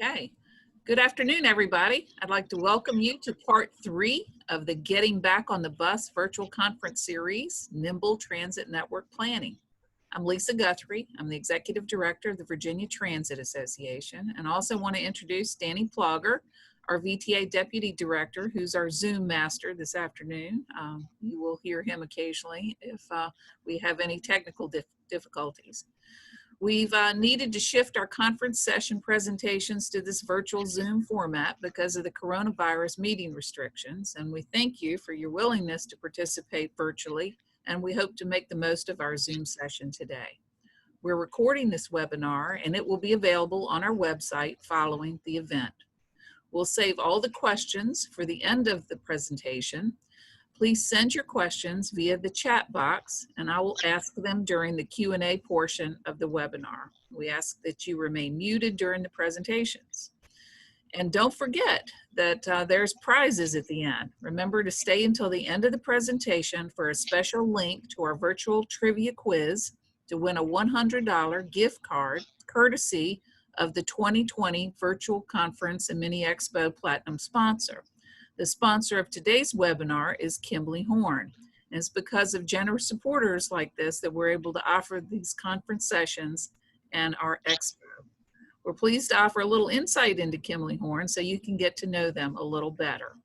Okay. Good afternoon, everybody. I'd like to welcome you to part 3 of the Getting Back on the Bus virtual conference series, Nimble Transit Network Planning. I'm Lisa Guthrie. I'm the Executive Director of the Virginia Transit Association, and I also want to introduce Danny Plogger, our VTA Deputy Director, who's our Zoom master this afternoon. You will hear him occasionally if we have any technical difficulties. We've needed to shift our conference session presentations to this virtual Zoom format because of the coronavirus meeting restrictions, and we thank you for your willingness to participate virtually, and we hope to make the most of our Zoom session today. We're recording this webinar, and it will be available on our website following the event. We'll save all the questions for the end of the presentation. Please send your questions via the chat box, and I will ask them during the Q&A portion of the webinar. We ask that you remain muted during the presentations. And don't forget that there's prizes at the end. Remember to stay until the end of the presentation for a special link to our virtual trivia quiz to win a $100 gift card courtesy of the 2020 Virtual Conference and Mini Expo Platinum sponsor. The sponsor of today's webinar is Kimley-Horn. And it's because of generous supporters like this that we're able to offer these conference sessions and our expo. We're pleased to offer a little insight into Kimley-Horn so you can get to know them a little better.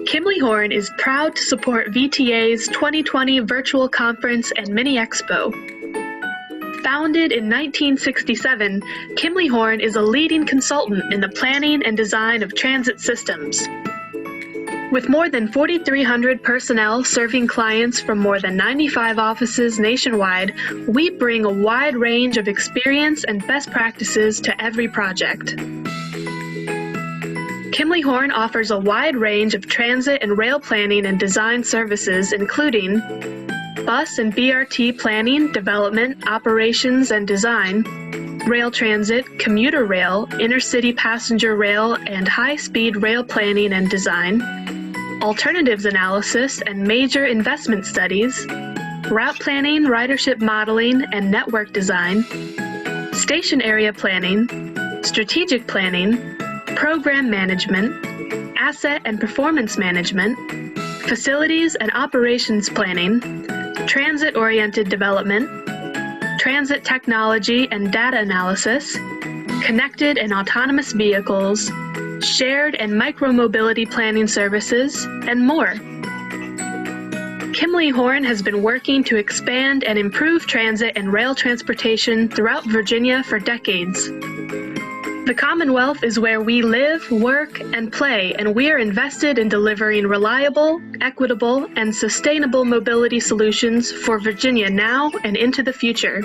Kimley-Horn is proud to support VTA's 2020 Virtual Conference and Mini Expo. Founded in 1967, Kimley-Horn is a leading consultant in the planning and design of transit systems. With more than 4,300 personnel serving clients from more than 95 offices nationwide, we bring a wide range of experience and best practices to every project. Kimley-Horn offers a wide range of transit and rail planning and design services, including bus and BRT planning, development, operations, and design, rail transit, commuter rail, intercity passenger rail, and high-speed rail planning and design, alternatives analysis and major investment studies, route planning, ridership modeling, and network design, station area planning, strategic planning, program management, asset and performance management, facilities and operations planning, transit-oriented development, transit technology and data analysis, connected and autonomous vehicles, shared and micromobility planning services, and more. Kimley-Horn has been working to expand and improve transit and rail transportation throughout Virginia for decades. The Commonwealth is where we live, work, and play, and we are invested in delivering reliable, equitable, and sustainable mobility solutions for Virginia now and into the future.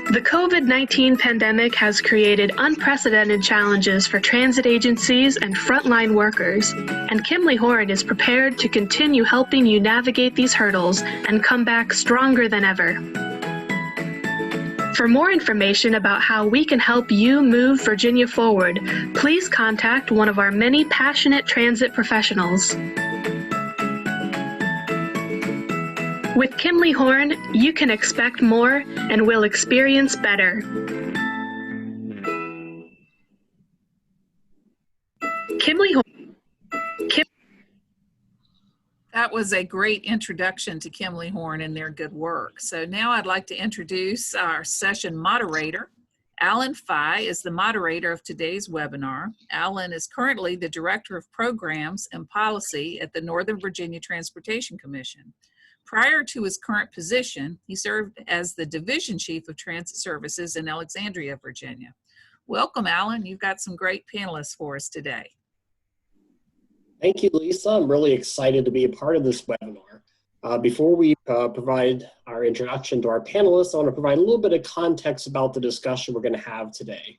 The COVID-19 pandemic has created unprecedented challenges for transit agencies and frontline workers, and Kimley-Horn is prepared to continue helping you navigate these hurdles and come back stronger than ever. For more information about how we can help you move Virginia forward, please contact one of our many passionate transit professionals. With Kimley-Horn, you can expect more and will experience better. Kimley-Horn. That was a great introduction to Kimley-Horn and their good work. So now I'd like to introduce our session moderator. Allan Fye is the moderator of today's webinar. Allan is currently the Director of Programs and Policy at the Northern Virginia Transportation Commission. Prior to his current position, he served as the Division Chief of Transit Services in Alexandria, Virginia. Welcome, Allan. You've got some great panelists for us today. Thank you, Lisa. I'm really excited to be a part of this webinar. Before we provide our introduction to our panelists, I want to provide a little bit of context about the discussion we're going to have today.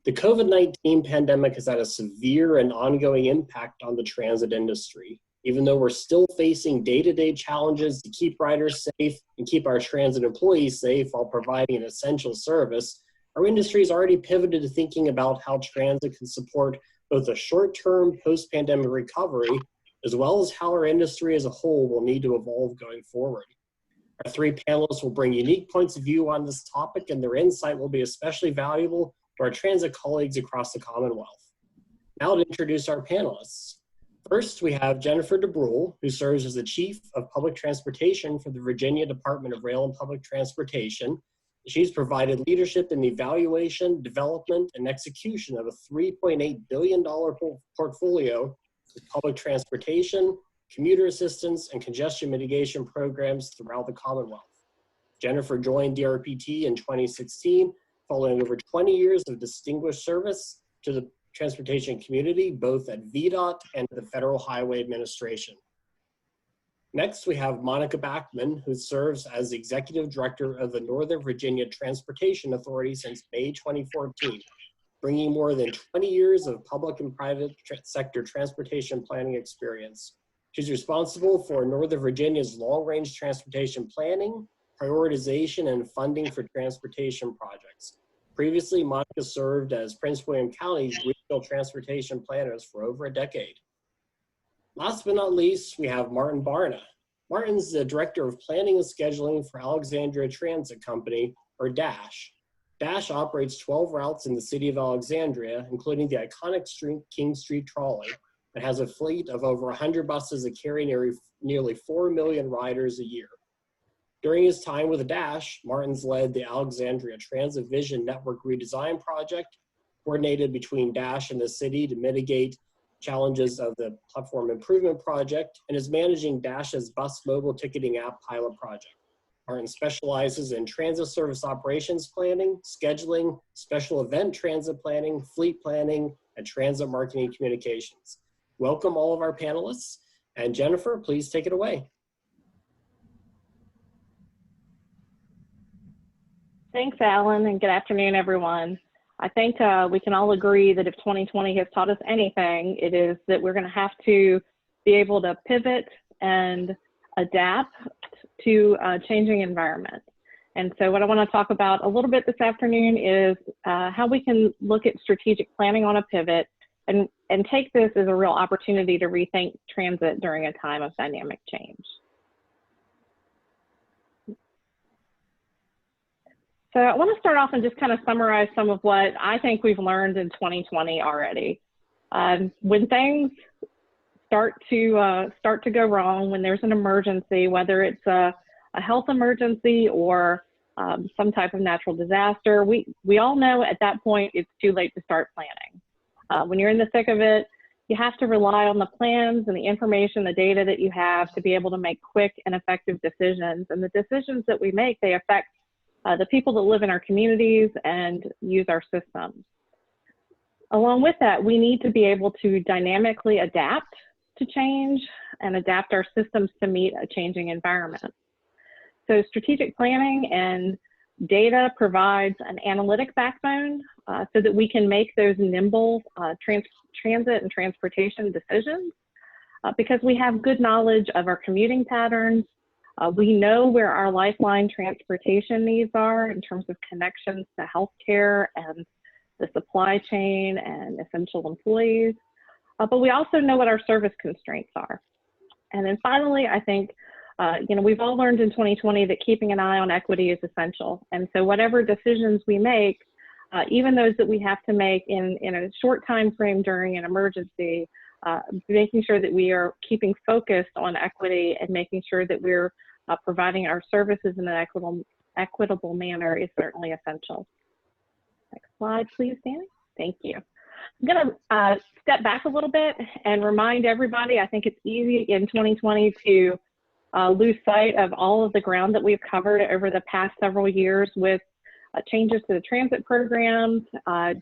The COVID-19 pandemic has had a severe and ongoing impact on the transit industry. Even though we're still facing day-to-day challenges to keep riders safe and keep our transit employees safe while providing an essential service, our industry has already pivoted to thinking about how transit can support both a short-term post-pandemic recovery, as well as how our industry as a whole will need to evolve going forward. Our three panelists will bring unique points of view on this topic, and their insight will be especially valuable to our transit colleagues across the Commonwealth. Now to introduce our panelists. First, we have Jennifer DeBruhl, who serves as the Chief of Public Transportation for the Virginia Department of Rail and Public Transportation. She's provided leadership in the evaluation, development, and execution of a $3.8 billion portfolio of public transportation, commuter assistance, and congestion mitigation programs throughout the Commonwealth. Jennifer joined DRPT in 2016, following over 20 years of distinguished service to the transportation community, both at VDOT and the Federal Highway Administration. Next, we have Monica Backmon, who serves as the Executive Director of the Northern Virginia Transportation Authority since May 2014, bringing more than 20 years of public and private sector transportation planning experience. She's responsible for Northern Virginia's long-range transportation planning, prioritization, and funding for transportation projects. Previously, Monica served as Prince William County's regional transportation planners for over a decade. Last but not least, we have Martin Barna. Martin's the Director of Planning and Scheduling for Alexandria Transit Company, or DASH. DASH operates 12 routes in the city of Alexandria, including the iconic King Street trolley, and has a fleet of over 100 buses that carry nearly 4 million riders a year. During his time with DASH, Martin's led the Alexandria Transit Vision Network Redesign Project, coordinated between DASH and the city to mitigate challenges of the Platform Improvement Project, and is managing DASH's bus mobile ticketing app pilot project. Martin specializes in transit service operations planning, scheduling, special event transit planning, fleet planning, and transit marketing communications. Welcome all of our panelists, and Jennifer, please take it away. Thanks, Allan, and good afternoon, everyone. I think we can all agree that if 2020 has taught us anything, it is that we're going to have to be able to pivot and adapt to a changing environment. And so what I want to talk about a little bit this afternoon is how we can look at strategic planning on a pivot and take this as a real opportunity to rethink transit during a time of dynamic change. So I want to start off and just kind of summarize some of what I think we've learned in 2020 already. When things start to go wrong, when there's an emergency, whether it's a health emergency or some type of natural disaster, we all know at that point it's too late to start planning. When you're in the thick of it, you have to rely on the plans and the information, the data that you have to be able to make quick and effective decisions. And the decisions that we make, they affect the people that live in our communities and use our systems. Along with that, we need to be able to dynamically adapt to change and adapt our systems to meet a changing environment. So strategic planning and data provides an analytic backbone so that we can make those nimble transit and transportation decisions because we have good knowledge of our commuting patterns. We know where our lifeline transportation needs are in terms of connections to healthcare and the supply chain and essential employees, but we also know what our service constraints are. And then finally, I think, we've all learned in 2020 that keeping an eye on equity is essential. And so whatever decisions we make, even those that we have to make in a short time frame during an emergency, making sure that we are keeping focused on equity and making sure that we're providing our services in an equitable manner is certainly essential. Next slide, please, Danny. Thank you. I'm going to step back a little bit and remind everybody, I think it's easy in 2020 to lose sight of all of the ground that we've covered over the past several years with changes to the transit programs,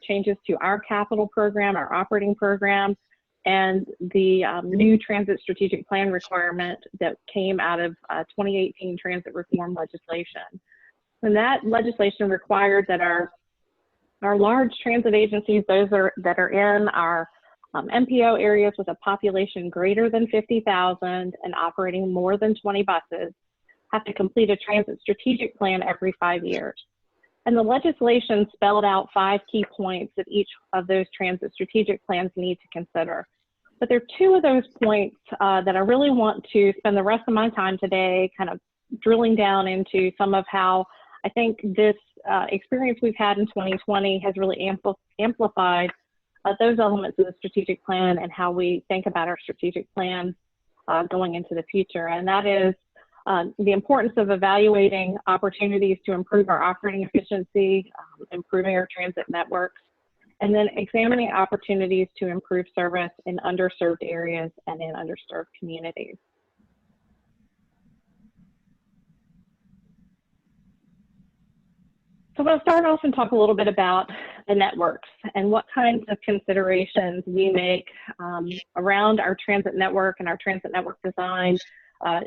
changes to our capital program, our operating program, and the new transit strategic plan requirement that came out of 2018 transit reform legislation. And that legislation required that our large transit agencies, those that are in our MPO areas with a population greater than 50,000 and operating more than 20 buses, have to complete a transit strategic plan every 5 years. And the legislation spelled out 5 key points that each of those transit strategic plans need to consider. But there are 2 of those points that I really want to spend the rest of my time today kind of drilling down into some of how I think this experience we've had in 2020 has really amplified those elements of the strategic plan and how we think about our strategic plan going into the future. And that is the importance of evaluating opportunities to improve our operating efficiency, improving our transit networks, and then examining opportunities to improve service in underserved areas and in underserved communities. So I'm going to start off and talk a little bit about the networks and what kinds of considerations we make around our transit network and our transit network design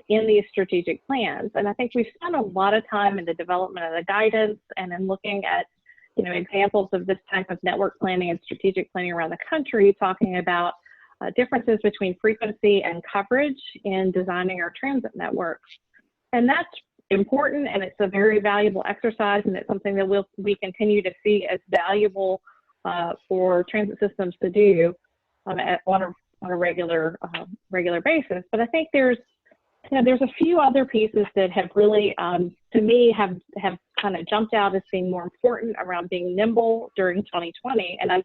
in these strategic plans. And I think we've spent a lot of time in the development of the guidance and in looking at examples of this type of network planning and strategic planning around the country, talking about differences between frequency and coverage in designing our transit networks. And that's important, and it's a very valuable exercise, and it's something that we continue to see as valuable for transit systems to do on a regular basis. But I think there's a few other pieces that have really, to me, have kind of jumped out as being more important around being nimble during 2020. And I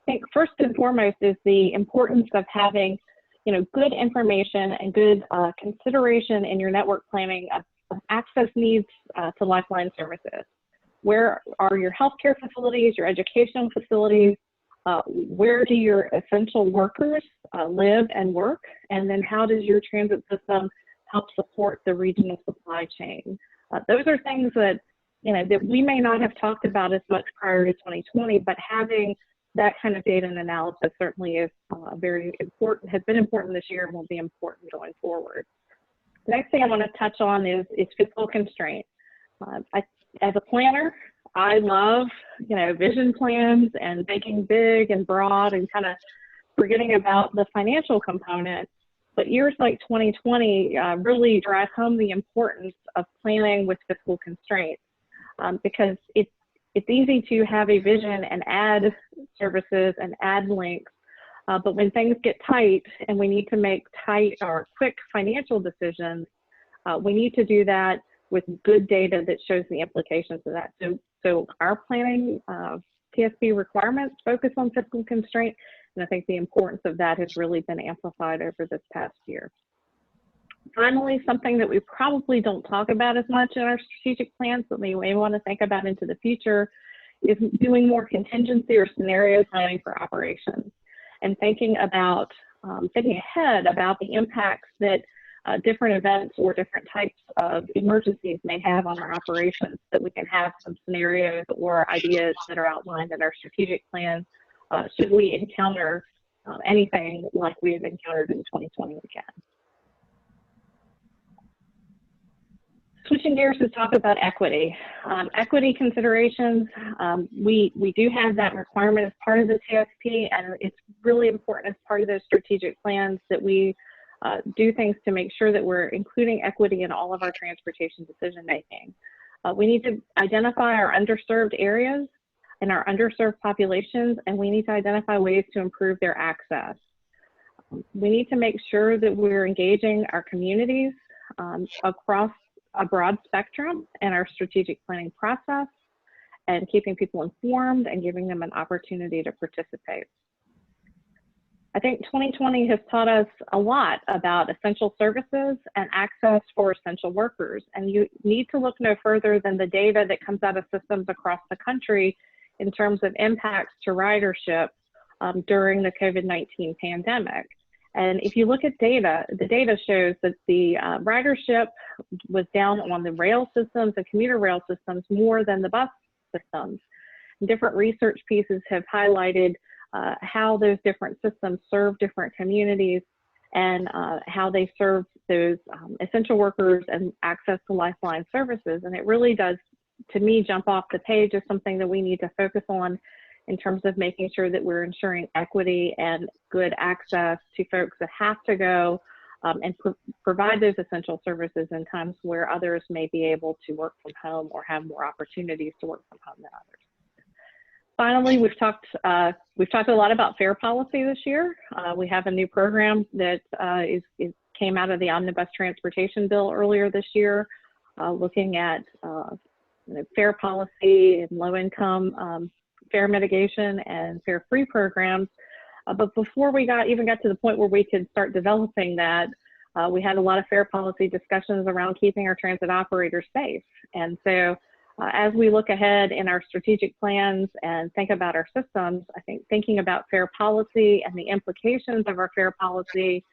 think first and foremost is the importance of having, good information and good consideration in your network planning of access needs to lifeline services. Where are your healthcare facilities, your educational facilities? Where do your essential workers live and work? And then how does your transit system help support the regional supply chain? Those are things that, that we may not have talked about as much prior to 2020, but having that kind of data and analysis certainly is very important, has been important this year and will be important going forward. The next thing I want to touch on is fiscal constraint. As a planner, I love, vision plans and thinking big and broad and kind of forgetting about the financial component. But years like 2020 really drive home the importance of planning with fiscal constraints because it's easy to have a vision and add services and add links. But when things get tight and we need to make tight or quick financial decisions, we need to do that with good data that shows the implications of that. So our planning TSP requirements focus on fiscal constraint, and I think the importance of that has really been amplified over this past year. Finally, something that we probably don't talk about as much in our strategic plans, but we may want to think about into the future, is doing more contingency or scenario planning for operations. And thinking about, thinking ahead about the impacts that different events or different types of emergencies may have on our operations, that we can have some scenarios or ideas that are outlined in our strategic plan should we encounter anything like we have encountered in 2020 again. Switching gears to talk about equity. Equity considerations, we do have that requirement as part of the TSP, and it's really important as part of those strategic plans that we do things to make sure that we're including equity in all of our transportation decision making. We need to identify our underserved areas and our underserved populations, and we need to identify ways to improve their access. We need to make sure that we're engaging our communities across a broad spectrum in our strategic planning process and keeping people informed and giving them an opportunity to participate. I think 2020 has taught us a lot about essential services and access for essential workers. And you need to look no further than the data that comes out of systems across the country in terms of impacts to ridership during the COVID-19 pandemic. And if you look at data, the data shows that the ridership was down on the rail systems, the commuter rail systems, more than the bus systems. Different research pieces have highlighted how those different systems serve different communities and how they serve those essential workers and access to lifeline services. And it really does, to me, jump off the page as something that we need to focus on in terms of making sure that we're ensuring equity and good access to folks that have to go and provide those essential services in times where others may be able to work from home or have more opportunities to work from home than others. Finally, we've talked a lot about fare policy this year. We have a new program that came out of the Omnibus Transportation Bill earlier this year looking at fare policy and low-income fare mitigation and fare-free programs. But before we even got to the point where we could start developing that, we had a lot of fare policy discussions around keeping our transit operators safe. And so as we look ahead in our strategic plans and think about our systems, I think thinking about fare policy and the implications of our fare policy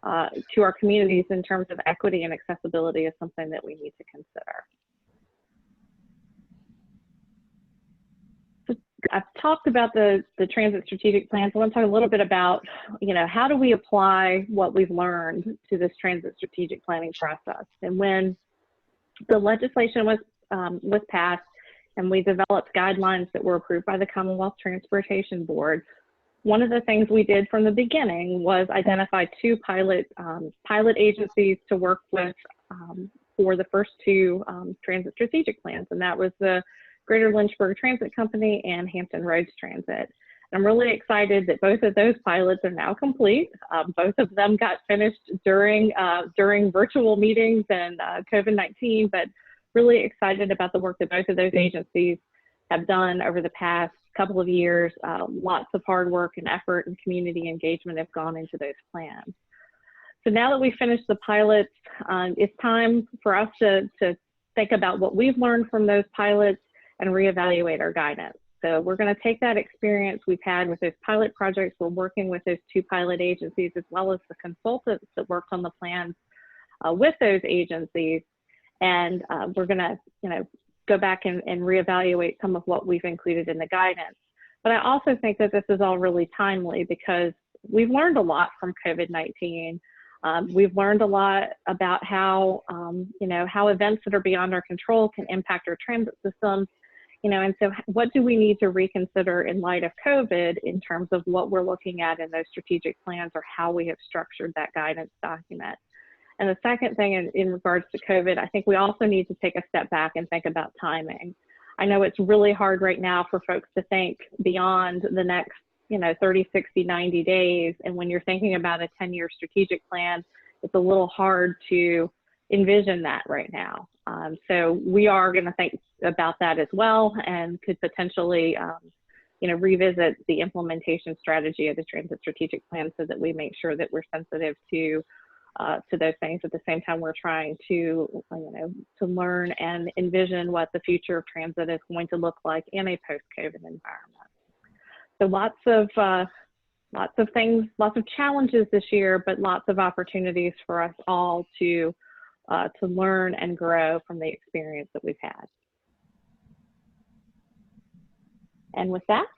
to our communities in terms of equity and accessibility is something that we need to consider. So I've talked about the transit strategic plans. I want to talk a little bit about, how do we apply what we've learned to this transit strategic planning process? And when the legislation was passed and we developed guidelines that were approved by the Commonwealth Transportation Board, one of the things we did from the beginning was identify 2 pilot agencies to work with for the first 2 transit strategic plans, and that was the Greater Lynchburg Transit Company and Hampton Roads Transit. I'm really excited that both of those pilots are now complete. Both of them got finished during virtual meetings and COVID-19, but really excited about the work that both of those agencies have done over the past couple of years. Lots of hard work and effort and community engagement have gone into those plans. So now that we've finished the pilots, it's time for us to think about what we've learned from those pilots and reevaluate our guidance. So we're going to take that experience we've had with those pilot projects. We're working with those 2 pilot agencies as well as the consultants that worked on the plans with those agencies. And we're going to, go back and reevaluate some of what we've included in the guidance. But I also think that this is all really timely because we've learned a lot from COVID-19. We've learned a lot about how, how events that are beyond our control can impact our transit systems. And so what do we need to reconsider in light of COVID in terms of what we're looking at in those strategic plans or how we have structured that guidance document? And the second thing in regards to COVID, I think we also need to take a step back and think about timing. I know it's really hard right now for folks to think beyond the next, 30, 60, 90 days. And when you're thinking about a 10-year strategic plan, it's a little hard to envision that right now. So we are going to think about that as well and could potentially, revisit the implementation strategy of the transit strategic plan so that we make sure that we're sensitive to those things. At the same time, we're trying to, to learn and envision what the future of transit is going to look like in a post-COVID environment. So lots of things, lots of challenges this year, but lots of opportunities for us all to learn and grow from the experience that we've had. And with that,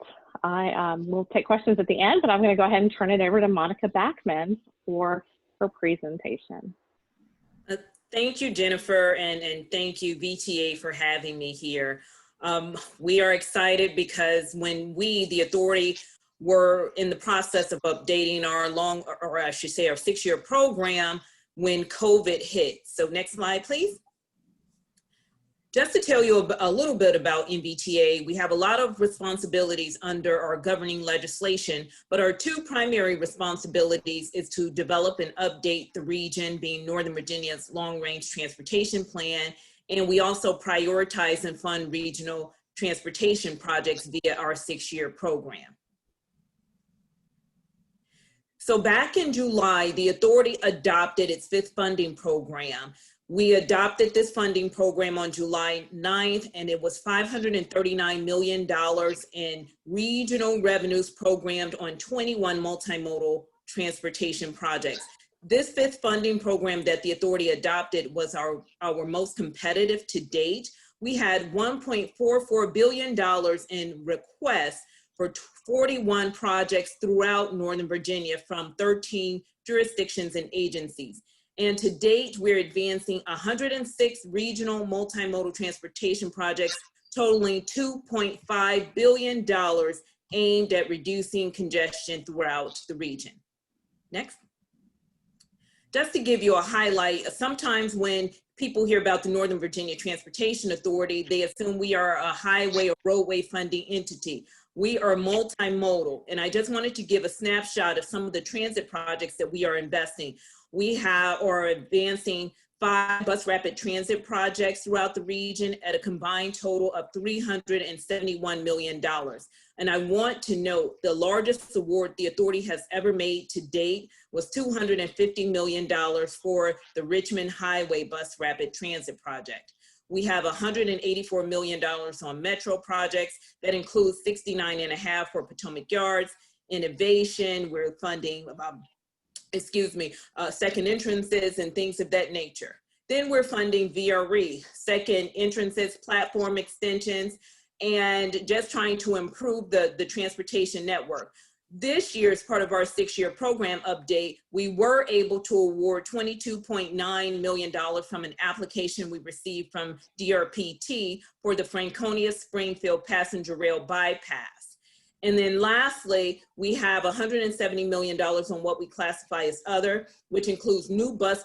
I will take questions at the end, but I'm going to go ahead and turn it over to Monica Backmon for her presentation. Thank you, Jennifer, and thank you, VTA, for having me here. We are excited because when we, the authority, were in the process of updating our our 6-year program when COVID hit. So next slide, please. Just to tell you a little bit about NVTA, we have a lot of responsibilities under our governing legislation, but our 2 primary responsibilities is to develop and update the region, being Northern Virginia's long-range transportation plan, and we also prioritize and fund regional transportation projects via our 6-year program. So back in July, the authority adopted its 5th funding program. We adopted this funding program on July 9th, and it was $539 million in regional revenues programmed on 21 multimodal transportation projects. This 5th funding program that the authority adopted was our most competitive to date. We had $1.44 billion in requests for 41 projects throughout Northern Virginia from 13 jurisdictions and agencies. And to date, we're advancing 106 regional multimodal transportation projects totaling $2.5 billion aimed at reducing congestion throughout the region. Next. Just to give you a highlight, sometimes when people hear about the Northern Virginia Transportation Authority, they assume we are a highway or roadway funding entity. We are multimodal, and I just wanted to give a snapshot of some of the transit projects that we are investing. We are advancing 5 bus rapid transit projects throughout the region at a combined total of $371 million. And I want to note the largest award the authority has ever made to date was $250 million for the Richmond Highway Bus Rapid Transit Project. We have $184 million on metro projects that includes 69.5 for Potomac Yards. Innovation, we're funding second entrances and things of that nature. Then we're funding VRE, second entrances, platform extensions, and just trying to improve the transportation network. This year, as part of our 6-year program update, we were able to award $22.9 million from an application we received from DRPT for the Franconia-Springfield passenger rail bypass. And then lastly, we have $170 million on what we classify as other, which includes new bus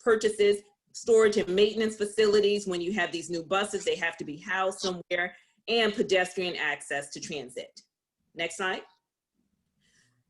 purchases, storage and maintenance facilities. When you have these new buses, they have to be housed somewhere, and pedestrian access to transit. Next slide.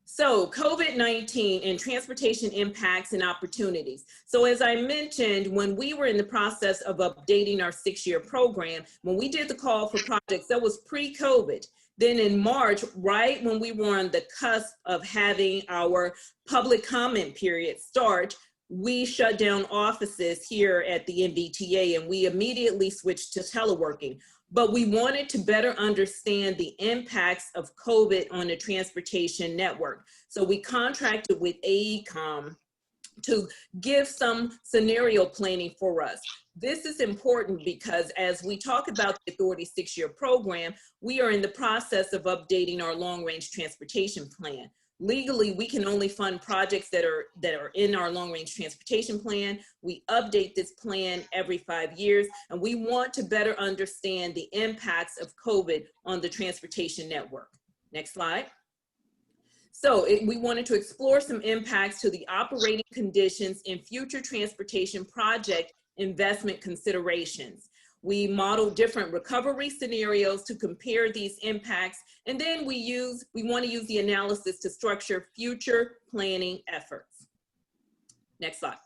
So COVID-19 and transportation impacts and opportunities. So as I mentioned, when we were in the process of updating our 6-year program, when we did the call for projects, that was pre-COVID. Then in March, right when we were on the cusp of having our public comment period start, we shut down offices here at the NVTA and we immediately switched to teleworking. But we wanted to better understand the impacts of COVID on the transportation network. So we contracted with AECOM to give some scenario planning for us. This is important because as we talk about the authority's 6-year program, we are in the process of updating our long-range transportation plan. Legally, we can only fund projects that are in our long-range transportation plan. We update this plan every 5 years, and we want to better understand the impacts of COVID on the transportation network. Next slide. So we wanted to explore some impacts to the operating conditions in future transportation project investment considerations. We modeled different recovery scenarios to compare these impacts, and then we want to use the analysis to structure future planning efforts. Next slide.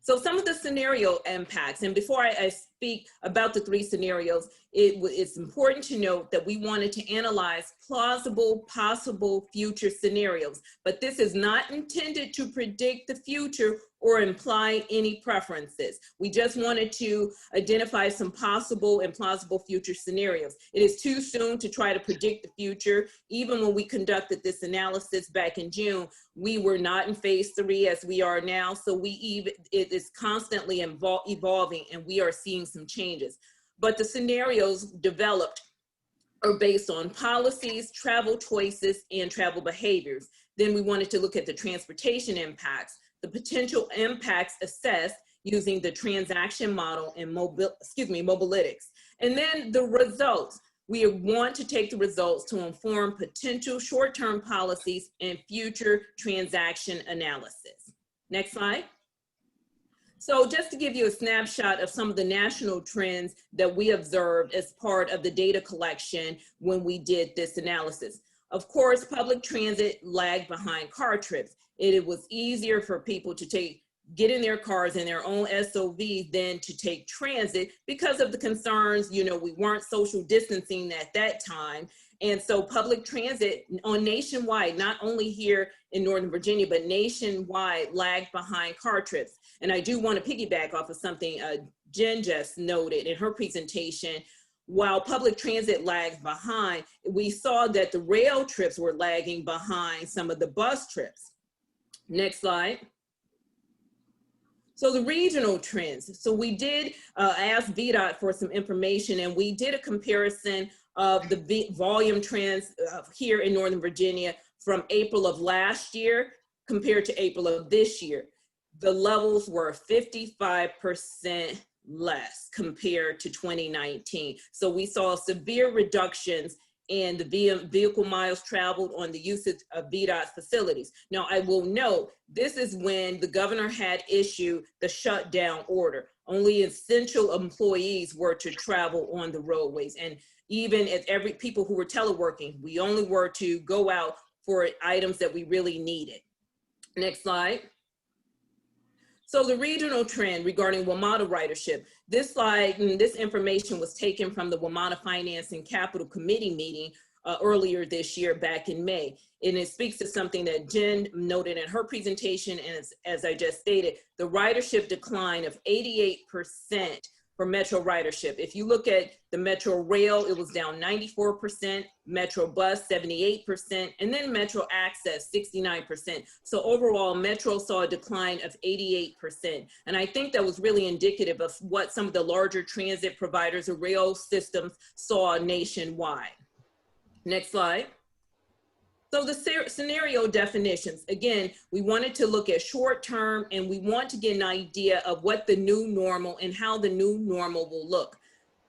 So some of the scenario impacts, and before I speak about the 3 scenarios, it's important to note that we wanted to analyze plausible, possible future scenarios, but this is not intended to predict the future or imply any preferences. We just wanted to identify some possible and plausible future scenarios. It is too soon to try to predict the future. Even when we conducted this analysis back in June, we were not in phase 3 as we are now. So it is constantly evolving and we are seeing some changes. But the scenarios developed are based on policies, travel choices, and travel behaviors. Then we wanted to look at the transportation impacts, the potential impacts assessed using the transaction model and mobilytics. And then the results. We want to take the results to inform potential short-term policies and future transaction analysis. Next slide. So just to give you a snapshot of some of the national trends that we observed as part of the data collection when we did this analysis. Of course, public transit lagged behind car trips. It was easier for people to get in their cars in their own SUV than to take transit because of the concerns, we weren't social distancing at that time. And so public transit on nationwide, not only here in Northern Virginia, but nationwide lagged behind car trips. And I do want to piggyback off of something Jen just noted in her presentation. While public transit lags behind, we saw that the rail trips were lagging behind some of the bus trips. Next slide. So the regional trends. So we did ask VDOT for some information, and we did a comparison of the volume trends here in Northern Virginia from April of last year compared to April of this year. The levels were 55% less compared to 2019. So we saw severe reductions in the vehicle miles traveled on the usage of VDOT's facilities. Now, I will note, this is when the governor had issued the shutdown order. Only essential employees were to travel on the roadways. And even as people who were teleworking, we only were to go out for items that we really needed. Next slide. So the regional trend regarding WMATA ridership, this slide and this information was taken from the WMATA Finance and Capital Committee meeting earlier this year back in May. And it speaks to something that Jen noted in her presentation, and as I just stated, the ridership decline of 88% for Metro ridership. If you look at the Metro Rail, it was down 94%, Metro Bus 78%, and then Metro Access 69%. So overall, Metro saw a decline of 88%. And I think that was really indicative of what some of the larger transit providers or rail systems saw nationwide. Next slide. So the scenario definitions, again, we wanted to look at short term, and we want to get an idea of what the new normal and how the new normal will look.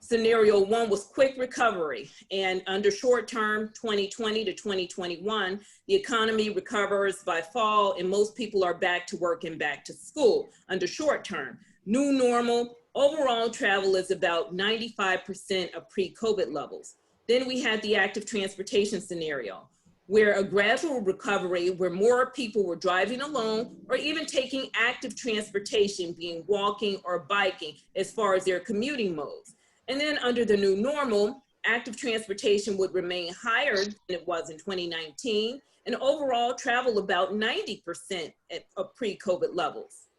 Scenario one was quick recovery, and under short term, 2020 to 2021, the economy recovers by fall and most people are back to work and back to school. Under short term, new normal, overall travel is about 95% of pre-COVID levels. Then we had the active transportation scenario, where a gradual recovery, where more people were driving alone or even taking active transportation, being walking or biking as far as their commuting modes. And then under the new normal, active transportation would remain higher than it was in 2019, and overall travel about 90% of pre-COVID levels.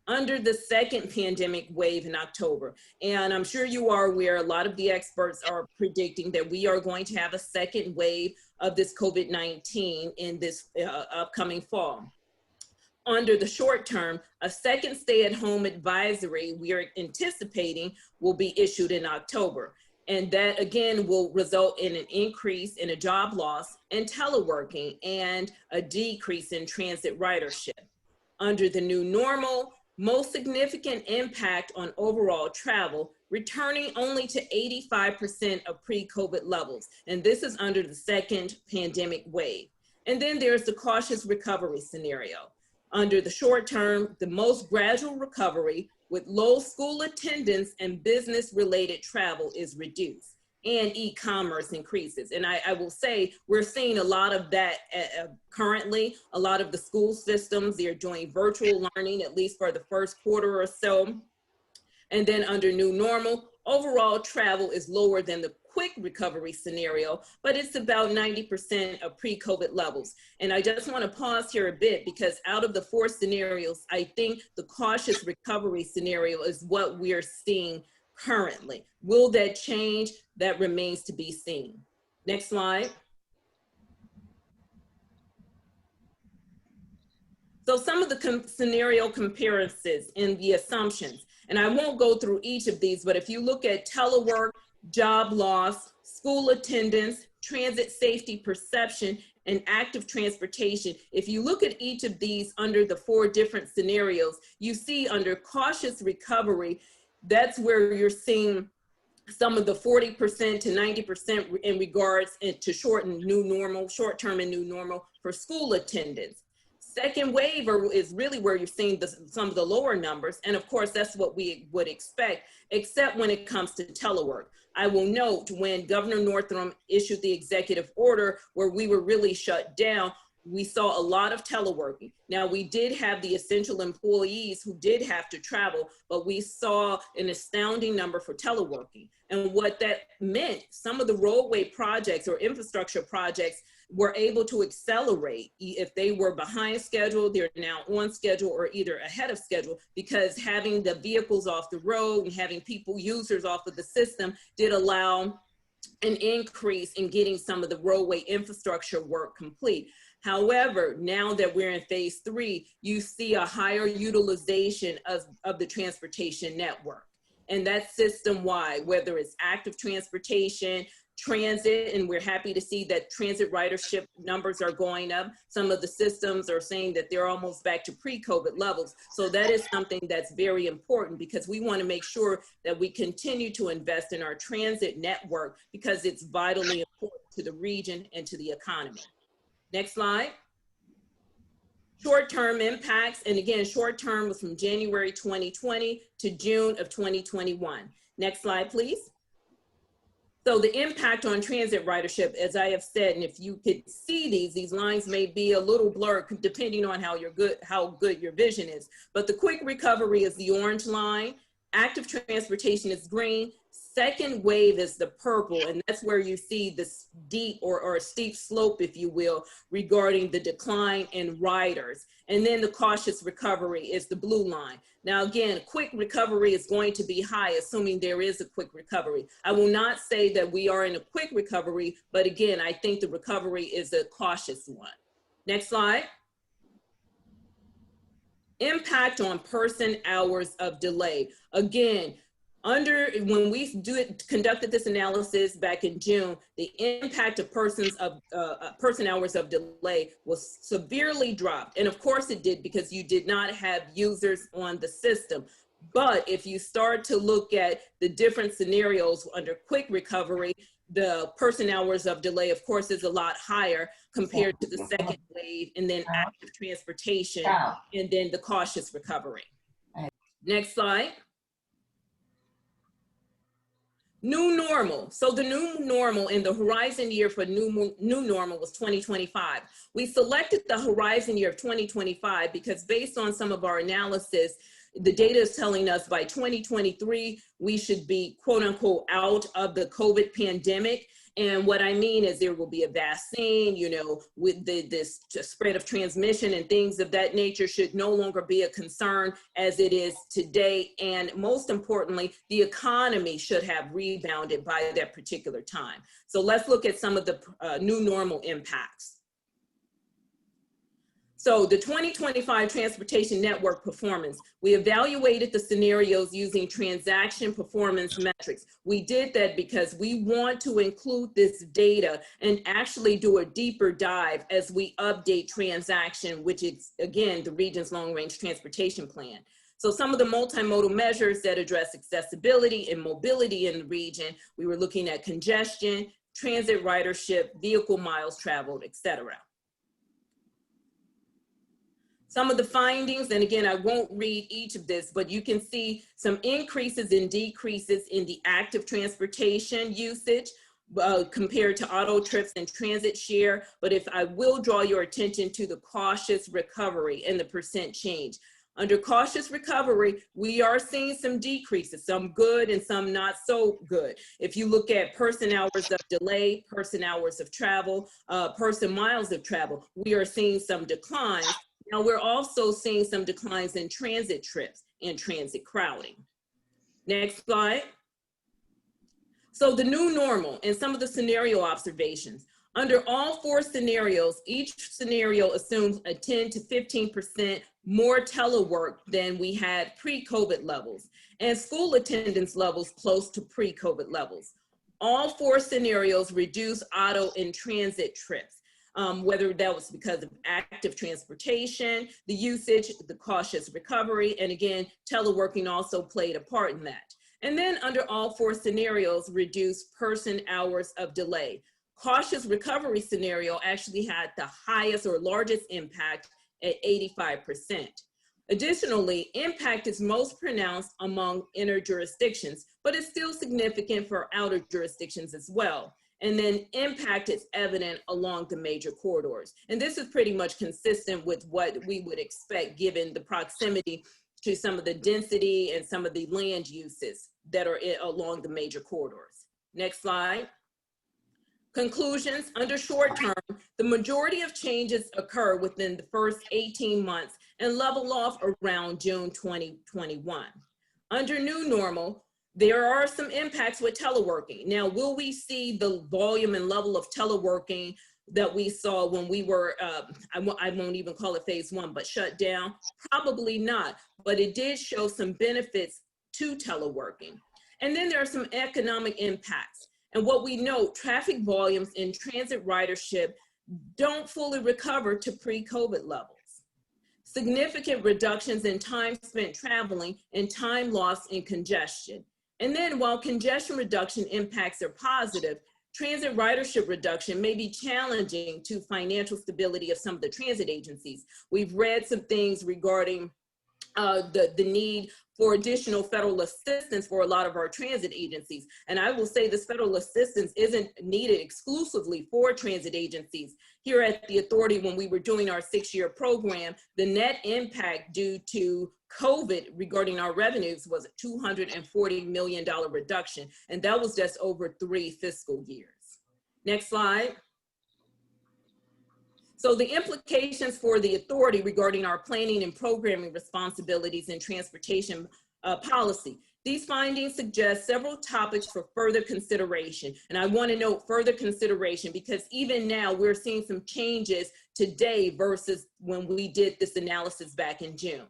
Under the second pandemic wave in October, and I'm sure you are aware, a lot of the experts are predicting that we are going to have a second wave of this COVID-19 in this upcoming fall. Under the short term, a second stay-at-home advisory we are anticipating will be issued in October. And that again will result in an increase in a job loss and teleworking and a decrease in transit ridership. Under the new normal, most significant impact on overall travel, returning only to 85% of pre-COVID levels. And this is under the second pandemic wave. And then there's the cautious recovery scenario. Under the short term, the most gradual recovery with low school attendance and business-related travel is reduced, and e-commerce increases. And I will say, we're seeing a lot of that currently. A lot of the school systems, they're doing virtual learning, at least for the first quarter or so. And then under new normal, overall travel is lower than the quick recovery scenario, but it's about 90% of pre-COVID levels. And I just want to pause here a bit, because out of the four scenarios, I think the cautious recovery scenario is what we're seeing currently. Will that change? That remains to be seen. Next slide. So some of the scenario comparisons and the assumptions, and I won't go through each of these, but if you look at telework, job loss, school attendance, transit safety perception, and active transportation, if you look at each of these under the four different scenarios, you see under cautious recovery, that's where you're seeing some of the 40% to 90% in regards to short-term and new normal for school attendance. Second wave is really where you're seeing some of the lower numbers. And of course, that's what we would expect, except when it comes to telework. I will note when Governor Northam issued the executive order where we were really shut down, we saw a lot of teleworking. Now, we did have the essential employees who did have to travel, but we saw an astounding number for teleworking. And what that meant, some of the roadway projects or infrastructure projects were able to accelerate. If they were behind schedule, they're now on schedule or either ahead of schedule, because having the vehicles off the road and having users off of the system did allow an increase in getting some of the roadway infrastructure work complete. However, now that we're in phase 3, you see a higher utilization of the transportation network. And that's system-wide, whether it's active transportation, transit, and we're happy to see that transit ridership numbers are going up. Some of the systems are saying that they're almost back to pre-COVID levels. So that is something that's very important, because we want to make sure that we continue to invest in our transit network, because it's vitally important to the region and to the economy. Next slide. Short-term impacts, and again, short-term was from January 2020 to June of 2021. Next slide, please. So the impact on transit ridership, as I have said, and if you could see these lines may be a little blurred depending on how good your vision is. But the quick recovery is the orange line, active transportation is green, second wave is the purple, and that's where you see the steep or a steep slope, if you will, regarding the decline in riders. And then the cautious recovery is the blue line. Now, again, quick recovery is going to be high, assuming there is a quick recovery. I will not say that we are in a quick recovery, but again, I think the recovery is a cautious one. Next slide. Impact on person hours of delay. Again, when we conducted this analysis back in June, the impact of person hours of delay was severely dropped. And of course it did, because you did not have users on the system. But if you start to look at the different scenarios under quick recovery, the person hours of delay, of course, is a lot higher compared to the second wave, and then active transportation, and then the cautious recovery. Next slide. New normal. So the new normal in the horizon year for new normal was 2025. We selected the horizon year of 2025 because based on some of our analysis, the data is telling us by 2023, we should be quote unquote out of the COVID pandemic. And what I mean is there will be a vaccine, you know, with this spread of transmission and things of that nature should no longer be a concern as it is today. And most importantly, the economy should have rebounded by that particular time. So let's look at some of the new normal impacts. So the 2025 transportation network performance, we evaluated the scenarios using transaction performance metrics. We did that because we want to include this data and actually do a deeper dive as we update transaction, which is again, the region's long range transportation plan. So some of the multimodal measures that address accessibility and mobility in the region, we were looking at congestion, transit ridership, vehicle miles traveled, etc. Some of the findings, and again, I won't read each of this, but you can see some increases and decreases in the active transportation usage compared to auto trips and transit share. But if I will draw your attention to the cautious recovery and the percent change. Under cautious recovery, we are seeing some decreases, some good and some not so good. If you look at person hours of delay, person hours of travel, person miles of travel, we are seeing some declines. Now we're also seeing some declines in transit trips and transit crowding. Next slide. So the new normal and some of the scenario observations. Under all four scenarios, each scenario assumes a 10 to 15% more telework than we had pre-COVID levels, and school attendance levels close to pre-COVID levels. All four scenarios reduce auto and transit trips. Whether that was because of active transportation, the usage, the cautious recovery, and again, teleworking also played a part in that. And then under all four scenarios, reduced person hours of delay. Cautious recovery scenario actually had the highest or largest impact at 85%. Additionally, impact is most pronounced among inner jurisdictions, but it's still significant for outer jurisdictions as well. And then impact is evident along the major corridors. And this is pretty much consistent with what we would expect given the proximity to some of the density and some of the land uses that are along the major corridors. Next slide. Conclusions, under short term, the majority of changes occur within the first 18 months and level off around June 2021. Under new normal, there are some impacts with teleworking. Now, will we see the volume and level of teleworking that we saw when we were, I won't even call it phase one, but shut down? Probably not, but it did show some benefits to teleworking. And then there are some economic impacts. And what we know, traffic volumes in transit ridership don't fully recover to pre-COVID levels. Significant reductions in time spent traveling and time lost in congestion. And then while congestion reduction impacts are positive, transit ridership reduction may be challenging to financial stability of some of the transit agencies. We've read some things regarding the need for additional federal assistance for a lot of our transit agencies. And I will say this federal assistance isn't needed exclusively for transit agencies. Here at the authority, when we were doing our 6-year program, the net impact due to COVID regarding our revenues was a $240 million reduction. And that was just over 3 fiscal years. Next slide. So the implications for the authority regarding our planning and programming responsibilities in transportation policy. These findings suggest several topics for further consideration. And I want to note further consideration because even now we're seeing some changes today versus when we did this analysis back in June.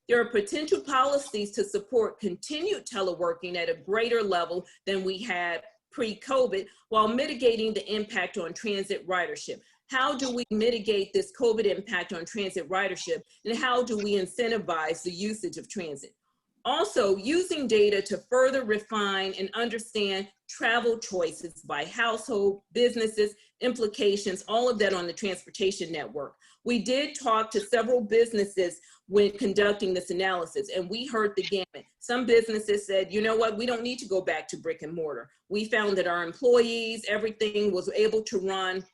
There are potential policies to support continued teleworking at a greater level than we had pre-COVID while mitigating the impact on transit ridership. How do we mitigate this COVID impact on transit ridership, and how do we incentivize the usage of transit? Also, using data to further refine and understand travel choices by household, businesses, implications, all of that on the transportation network. We did talk to several businesses when conducting this analysis, and we heard the gamut. Some businesses said, you know what, we don't need to go back to brick and mortar. We found that our employees, everything was able to run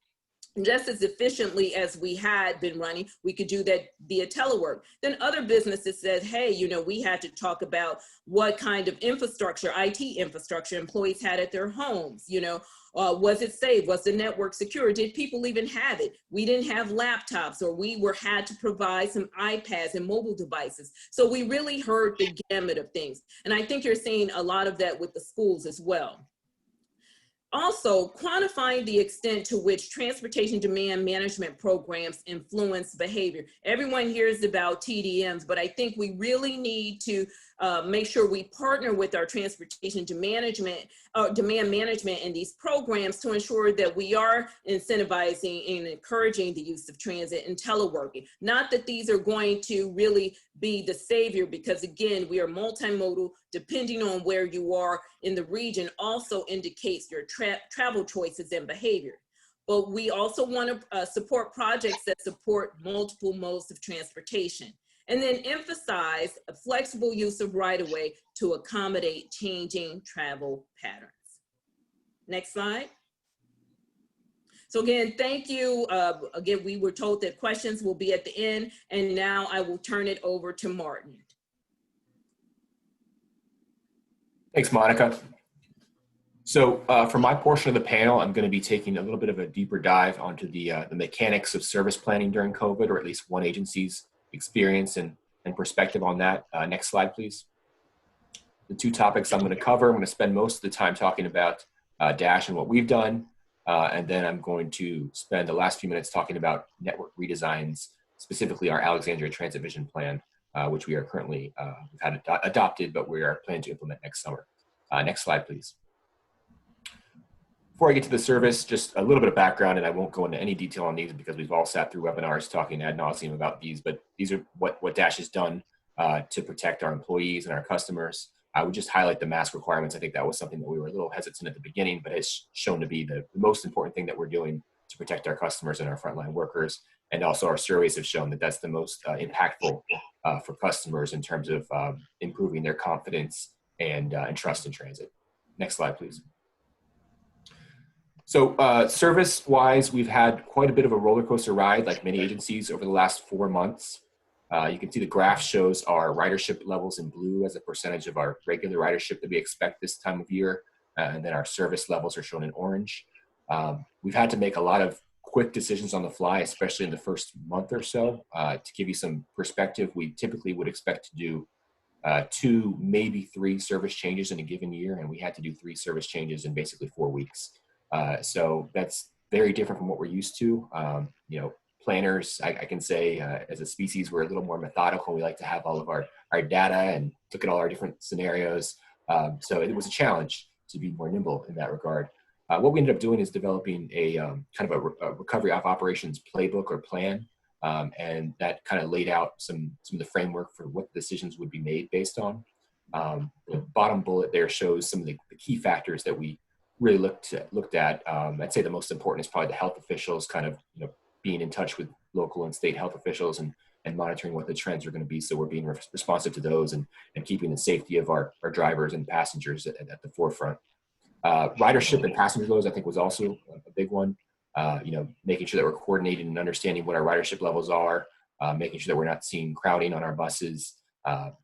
just as efficiently as we had been running. We could do that via telework. Then other businesses said, hey, you know, we had to talk about what kind of infrastructure, IT infrastructure employees had at their homes. You know, was it safe? Was the network secure? Did people even have it? We didn't have laptops, or we had to provide some iPads and mobile devices. So we really heard the gamut of things. And I think you're seeing a lot of that with the schools as well. Also, quantifying the extent to which transportation demand management programs influence behavior. Everyone hears about TDMs, but I think we really need to make sure we partner with our transportation demand management in these programs to ensure that we are incentivizing and encouraging the use of transit and teleworking. Not that these are going to really be the savior, because again, we are multimodal. Depending on where you are in the region also indicates your travel choices and behavior. But we also want to support projects that support multiple modes of transportation. And then emphasize a flexible use of right-of-way to accommodate changing travel patterns. Next slide. So again, thank you. Again, we were told that questions will be at the end, and now I will turn it over to Martin. Thanks, Monica. So for my portion of the panel, I'm going to be taking a little bit of a deeper dive onto the mechanics of service planning during COVID, or at least one agency's experience and perspective on that. Next slide, please. The 2 topics I'm going to cover, I'm going to spend most of the time talking about Dash and what we've done, and then I'm going to spend the last few minutes talking about network redesigns, specifically our Alexandria Transit Vision Plan, which we are currently, we've had adopted, but we are planning to implement next summer. Next slide, please. Before I get to the service, just a little bit of background, and I won't go into any detail on these because we've all sat through webinars talking ad nauseum about these, but these are what Dash has done to protect our employees and our customers. I would just highlight the mask requirements. I think that was something that we were a little hesitant at the beginning, but has shown to be the most important thing that we're doing to protect our customers and our frontline workers. And also our surveys have shown that that's the most impactful for customers in terms of improving their confidence and trust in transit. Next slide, please. So service-wise, we've had quite a bit of a roller coaster ride, like many agencies, over the last 4 months. You can see the graph shows our ridership levels in blue as a percentage of our regular ridership that we expect this time of year, and then our service levels are shown in orange. We've had to make a lot of quick decisions on the fly, especially in the first month or so. To give you some perspective, we typically would expect to do 2, maybe 3 service changes in a given year, and we had to do 3 service changes in basically 4 weeks. So that's very different from what we're used to. You know, planners, I can say as a species, we're a little more methodical. We like to have all of our data and look at all our different scenarios. So it was a challenge to be more nimble in that regard. What we ended up doing is developing a kind of a recovery of operations playbook or plan. And that kind of laid out some of the framework for what decisions would be made based on. The bottom bullet there shows some of the key factors that we really looked at. I'd say the most important is probably the health officials, kind of, you know, being in touch with local and state health officials and and monitoring what the trends are going to be. So we're being responsive to those and keeping the safety of our drivers and passengers at the forefront. Ridership and passenger loads, I think, was also a big one. Making sure that we're coordinating and understanding what our ridership levels are, making sure that we're not seeing crowding on our buses,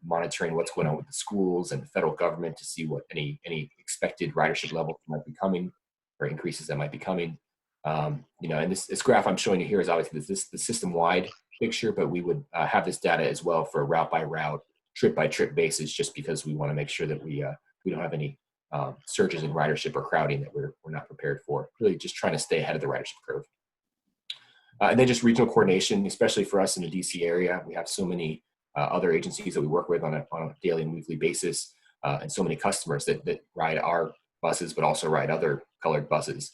monitoring what's going on with the schools and the federal government to see what any expected ridership levels might be coming or increases that might be coming. And this graph I'm showing you here is obviously the system-wide picture, but we would have this data as well for a route-by-route, trip-by-trip basis, just because we want to make sure that we don't have any surges in ridership or crowding that we're not prepared for. Really just trying to stay ahead of the ridership curve. And then just regional coordination, especially for us in the DC area. We have so many other agencies that we work with on a daily and weekly basis, and so many customers that ride our buses, but also ride other colored buses.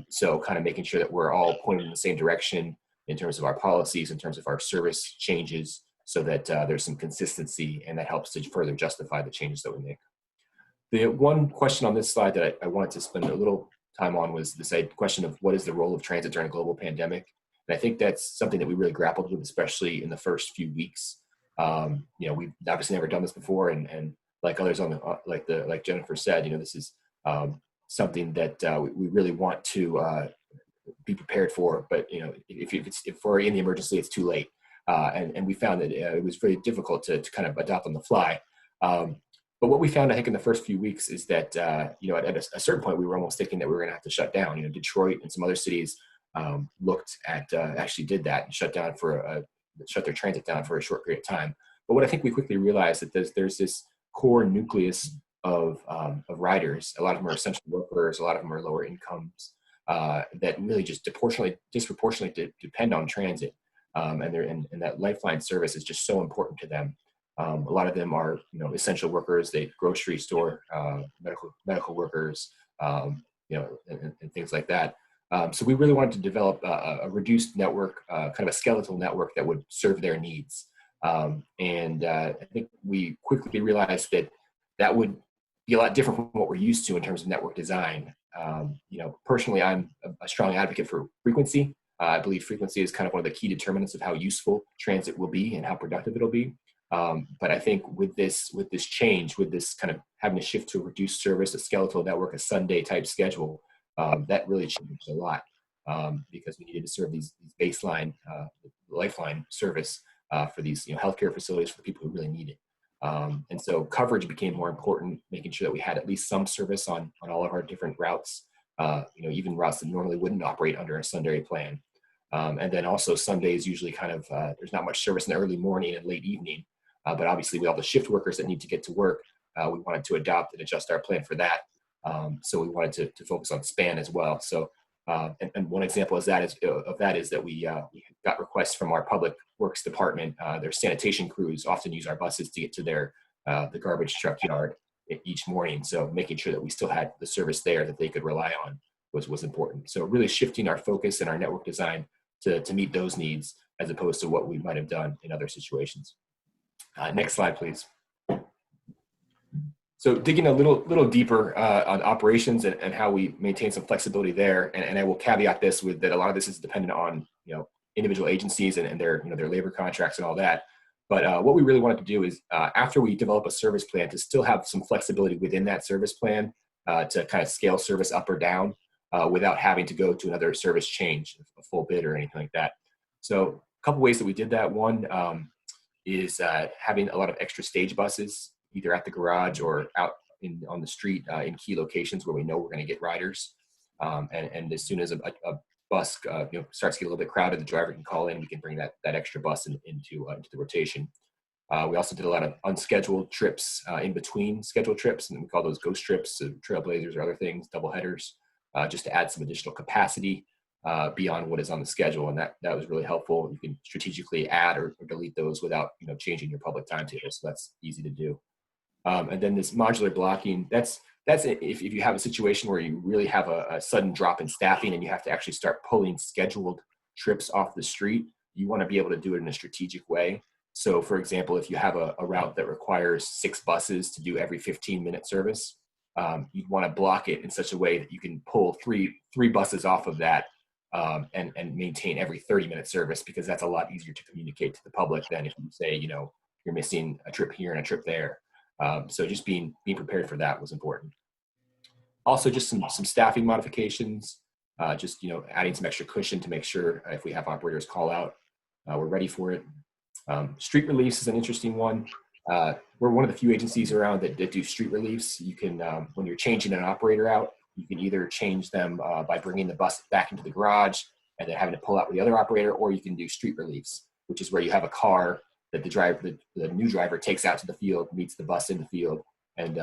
So kind of making sure that we're all pointing in the same direction in terms of our policies, in terms of our service changes, so that there's some consistency, and that helps to further justify the changes that we make. The one question on this slide that I wanted to spend a little time on was this question of what is the role of transit during a global pandemic? And I think that's something that we really grappled with, especially in the first few weeks. We've obviously never done this before, and like others on the like Jennifer said, this is something that we really want to be prepared for. But if we're in the emergency, it's too late. And we found that it was very difficult to kind of adapt on the fly. But what we found, I think, in the first few weeks is that, at a certain point, we were almost thinking that we were going to have to shut down. Detroit and some other cities looked at, actually did that and shut their transit down for a short period of time. But what I think we quickly realized that there's this core nucleus of riders. A lot of them are essential workers. A lot of them are lower incomes that really just disproportionately depend on transit. And that lifeline service is just so important to them. A lot of them are, essential workers. They grocery store, medical workers, and things like that. So we really wanted to develop a reduced network, kind of a skeletal network that would serve their needs. And I think we quickly realized that would be a lot different from what we're used to in terms of network design. Personally, I'm a strong advocate for frequency. I believe frequency is kind of one of the key determinants of how useful transit will be and how productive it'll be. But I think with this change, with this kind of having to shift to a reduced service, a skeletal network, a Sunday type schedule, that really changed a lot because we needed to serve these baseline lifeline service for these healthcare facilities for the people who really need it. And so coverage became more important, making sure that we had at least some service on all of our different routes, even routes that normally wouldn't operate under a Sunday plan. And then also Sundays usually kind of, there's not much service in the early morning and late evening. But obviously with all the shift workers that need to get to work, we wanted to adopt and adjust our plan for that. So we wanted to focus on span as well. So, and one example of that is that we got requests from our public works department. Their sanitation crews often use our buses to get to the garbage truck yard each morning. So making sure that we still had the service there that they could rely on was important. So really shifting our focus and our network design to meet those needs as opposed to what we might have done in other situations. Next slide, please. So digging a little deeper on operations and how we maintain some flexibility there, and I will caveat this with that a lot of this is dependent on individual agencies and their their labor contracts and all that. But what we really wanted to do is after we develop a service plan, to still have some flexibility within that service plan to kind of scale service up or down without having to go to another service change, a full bid or anything like that. So a couple ways that we did that. One is having a lot of extra stage buses, either at the garage or out on the street in key locations where we know we're going to get riders. And as soon as a bus starts to get a little bit crowded, the driver can call in. We can bring that extra bus into the rotation. We also did a lot of unscheduled trips in between scheduled trips, and we call those ghost trips, trailblazers or other things, double headers, just to add some additional capacity beyond what is on the schedule, and that was really helpful. You can strategically add or delete those without changing your public timetable, so that's easy to do. And then this modular blocking, that's if you have a situation where you really have a sudden drop in staffing and you have to actually start pulling scheduled trips off the street, you want to be able to do it in a strategic way. So for example, if you have a route that requires 6 buses to do every 15-minute service, you'd want to block it in such a way that you can pull three buses off of that and maintain every 30-minute service, because that's a lot easier to communicate to the public than if you say, you know, you're missing a trip here and a trip there. So just being prepared for that was important. Also, just some staffing modifications, just, you know, adding some extra cushion to make sure if we have operators call out, we're ready for it. Street reliefs is an interesting one. We're one of the few agencies around that do street reliefs. You can, when you're changing an operator out, you can either change them by bringing the bus back into the garage and then having to pull out with the other operator, or you can do street reliefs, which is where you have a car that the new driver takes out to the field, meets the bus in the field, and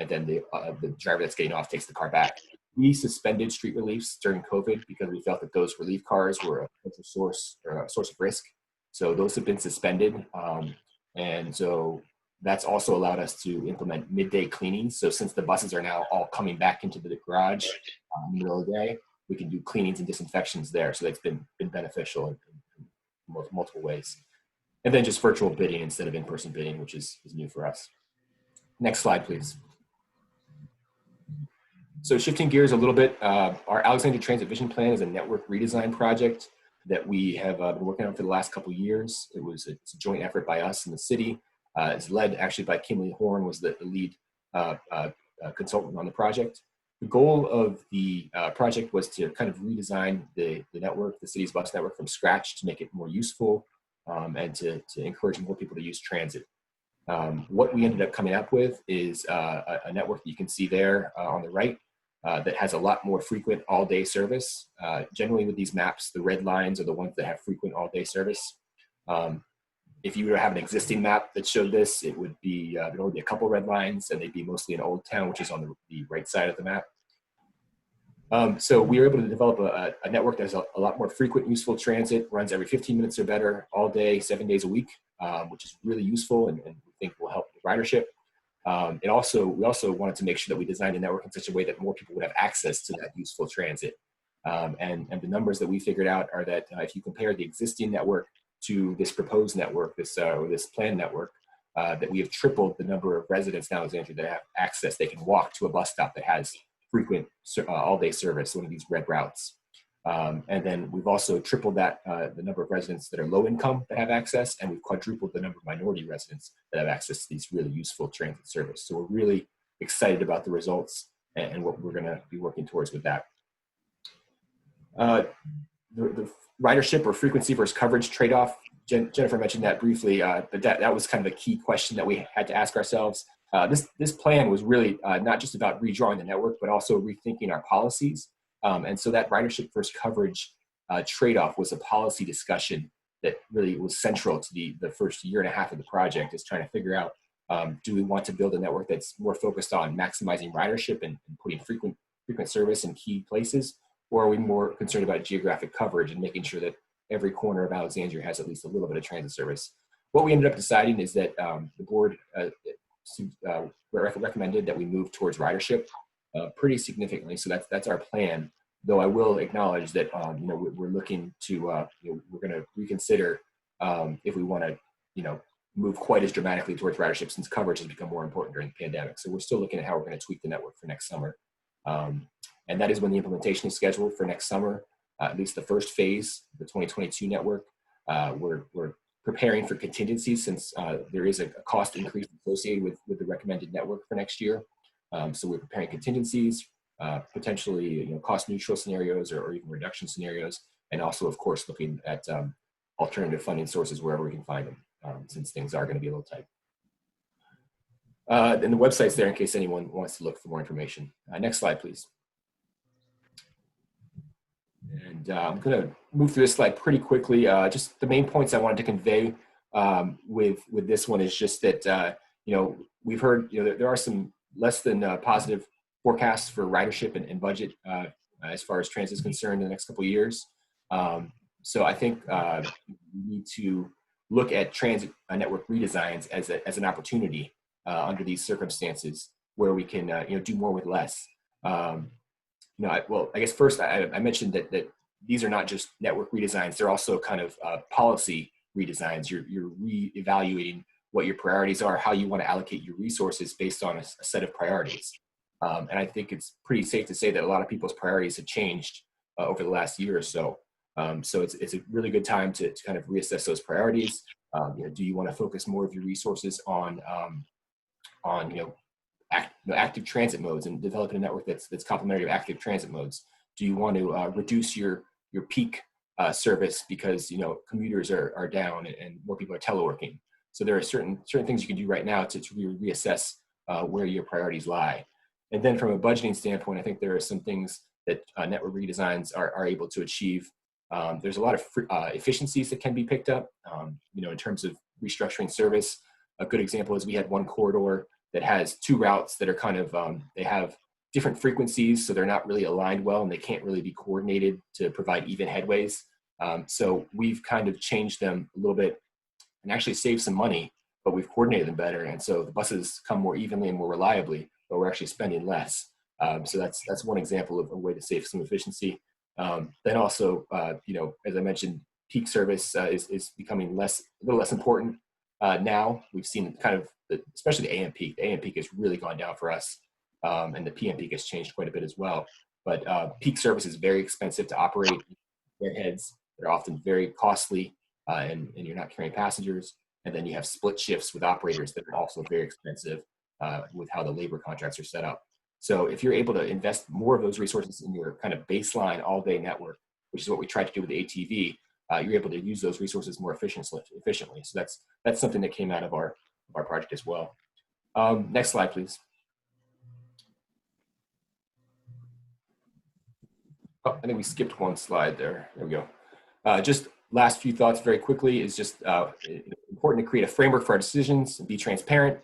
then the driver that's getting off takes the car back. We suspended street reliefs during COVID because we felt that those relief cars were a potential source of risk. So those have been suspended. And so that's also allowed us to implement midday cleanings. So since the buses are now all coming back into the garage in the middle of the day, we can do cleanings and disinfections there. So that's been beneficial in multiple ways. And then just virtual bidding instead of in-person bidding, which is new for us. Next slide, please. So shifting gears a little bit, our Alexandria Transit Vision Plan is a network redesign project that we have been working on for the last couple of years. It's a joint effort by us and the city. It's led actually by Kimley-Horn, was the lead consultant on the project. The goal of the project was to kind of redesign the network, the city's bus network, from scratch to make it more useful and to encourage more people to use transit. What we ended up coming up with is a network that you can see there on the right that has a lot more frequent all-day service. Generally with these maps, the red lines are the ones that have frequent all-day service. If you were to have an existing map that showed this, it would be, there would be a couple red lines, and they'd be mostly in Old Town, which is on the right side of the map. So we were able to develop a network that has a lot more frequent useful transit, runs every 15 minutes or better, all day, 7 days a week, which is really useful and we think will help with ridership. We also wanted to make sure that we designed a network in such a way that more people would have access to that useful transit. And the numbers that we figured out are that if you compare the existing network to this proposed network, this planned network, that we have tripled the number of residents in Alexandria that have access. They can walk to a bus stop that has frequent all-day service, one of these red routes. And then we've also tripled that the number of residents that are low income that have access, and we've quadrupled the number of minority residents that have access to these really useful transit service. So we're really excited about the results and what we're going to be working towards with that. The ridership or frequency versus coverage trade-off, Jennifer mentioned that briefly, but that was kind of a key question that we had to ask ourselves. This plan was really not just about redrawing the network, but also rethinking our policies. And so that ridership versus coverage trade-off was a policy discussion that really was central to the first year and a half of the project, is trying to figure out, do we want to build a network that's more focused on maximizing ridership and putting frequent service in key places, or are we more concerned about geographic coverage and making sure that every corner of Alexandria has at least a little bit of transit service? What we ended up deciding is that the board recommended that we move towards ridership pretty significantly. So that's our plan. Though I will acknowledge that we're looking to we're going to reconsider if we want to move quite as dramatically towards ridership, since coverage has become more important during the pandemic. So we're still looking at how we're going to tweak the network for next summer, and that is when the implementation is scheduled for next summer. At least the first phase, the 2022 network. We're preparing for contingencies, since there is a cost increase associated with the recommended network for next year. So we're preparing contingencies, potentially cost neutral scenarios or even reduction scenarios, and also of course looking at alternative funding sources wherever we can find them, since things are going to be a little tight. And the website's there in case anyone wants to look for more information. Next slide, please. And I'm going to move through this slide pretty quickly. Just the main points I wanted to convey with this one is just that we've heard there are some less than positive forecasts for ridership and budget as far as transit is concerned in the next couple of years. So I think we need to look at transit network redesigns as an opportunity under these circumstances, where we can do more with less. I guess first I mentioned that these are not just network redesigns; they're also kind of policy redesigns. You're re-evaluating what your priorities are, how you want to allocate your resources based on a set of priorities. And I think it's pretty safe to say that a lot of people's priorities have changed over the last year or so. So it's a really good time to kind of reassess those priorities. Do you want to focus more of your resources on active transit modes and developing a network that's complementary of active transit modes? Do you want to reduce your peak service because commuters are down and more people are teleworking? So there are certain things you can do right now to reassess where your priorities lie. And then from a budgeting standpoint, I think there are some things that network redesigns are able to achieve. There's a lot of efficiencies that can be picked up, in terms of restructuring service. A good example is we had one corridor that has two routes that are kind of, they have different frequencies, so they're not really aligned well and they can't really be coordinated to provide even headways. So we've kind of changed them a little bit and actually saved some money, but we've coordinated them better. And so the buses come more evenly and more reliably, but we're actually spending less. So that's one example of a way to save some efficiency. Then also, as I mentioned, peak service is becoming a little less important now. We've seen kind of, especially the AM peak. The AM peak has really gone down for us, and the PM peak has changed quite a bit as well. But peak service is very expensive to operate. Airheads, they're often very costly, and you're not carrying passengers. And then you have split shifts with operators that are also very expensive with how the labor contracts are set up. So if you're able to invest more of those resources in your kind of baseline all-day network, which is what we tried to do with the ATV, you're able to use those resources more efficiently. So that's something that came out of our project as well. Next slide, please. Oh, I think we skipped one slide there. There we go. Just last few thoughts very quickly is just important to create a framework for our decisions and be transparent.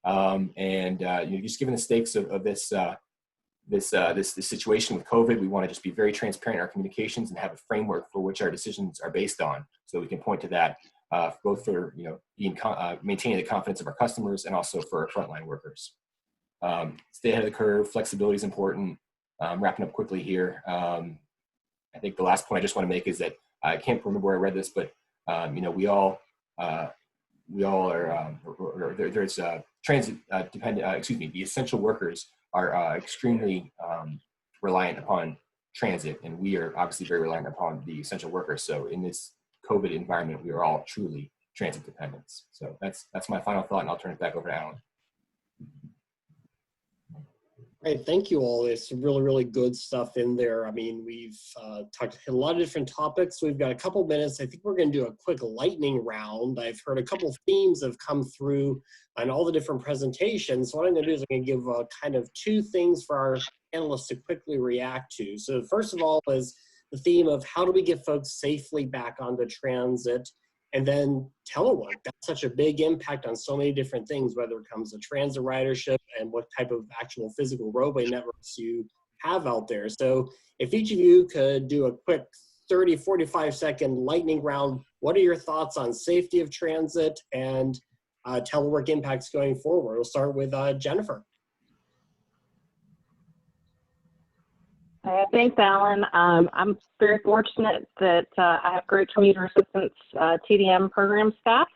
Just given the stakes of this situation with COVID, we want to just be very transparent in our communications and have a framework for which our decisions are based on, so we can point to that both for maintaining the confidence of our customers and also for our frontline workers. Stay ahead of the curve. Flexibility is important. Wrapping up quickly here. I think the last point I just want to make is that I can't remember where I read this, but we all are. There's transit dependent. The essential workers are extremely reliant upon transit, and we are obviously very reliant upon the essential workers. So in this COVID environment, we are all truly transit dependents. So that's my final thought, and I'll turn it back over to Allan. Right, thank you all. There's some really, really good stuff in there. I mean, we've talked a lot of different topics. We've got a couple minutes. I think we're going to do a quick lightning round. I've heard a couple themes have come through on all the different presentations. So what I'm going to do is I'm going to give kind of two things for our panelists to quickly react to. So first of all is the theme of how do we get folks safely back onto transit? And then telework, that's such a big impact on so many different things, whether it comes to transit ridership and what type of actual physical roadway networks you have out there. So if each of you could do a quick 30, 45-second lightning round, what are your thoughts on safety of transit and telework impacts going forward? We'll start with Jennifer. Thanks, Allan. I'm very fortunate that I have great commuter assistance TDM program staff,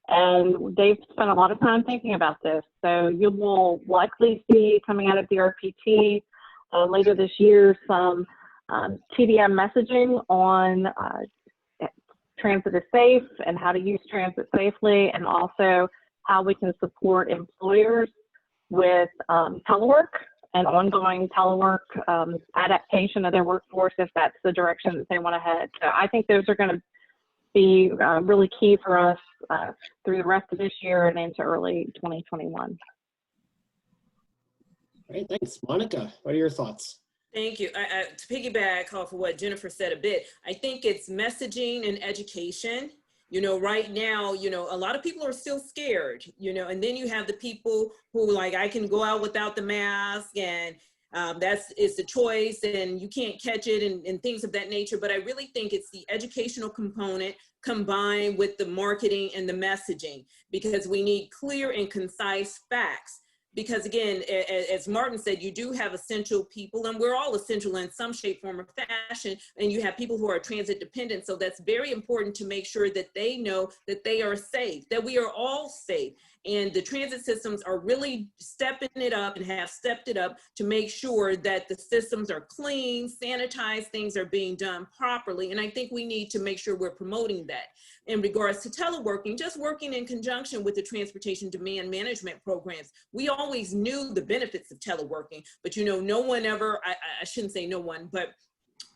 and they've spent a lot of time thinking about this. So you will likely see coming out of DRPT later this year some TDM messaging on transit is safe and how to use transit safely, and also how we can support employers with telework and ongoing telework adaptation of their workforce if that's the direction that they want to head. So I think those are going to be really key for us through the rest of this year and into early 2021. Great, thanks. Monica, what are your thoughts? Thank you. To piggyback off of what Jennifer said a bit, I think it's messaging and education. Right now, a lot of people are still scared, and then you have the people who like, I can go out without the mask, and it's a choice and you can't catch it and things of that nature. But I really think it's the educational component combined with the marketing and the messaging, because we need clear and concise facts. Because again, as Martin said, you do have essential people, and we're all essential in some shape, form, or fashion, and you have people who are transit dependent. So that's very important to make sure that they know that they are safe, that we are all safe. And the transit systems are really stepping it up and have stepped it up to make sure that the systems are clean, sanitized, things are being done properly. And I think we need to make sure we're promoting that. In regards to teleworking, just working in conjunction with the transportation demand management programs. We always knew the benefits of teleworking, but you know, no one ever, I shouldn't say no one, but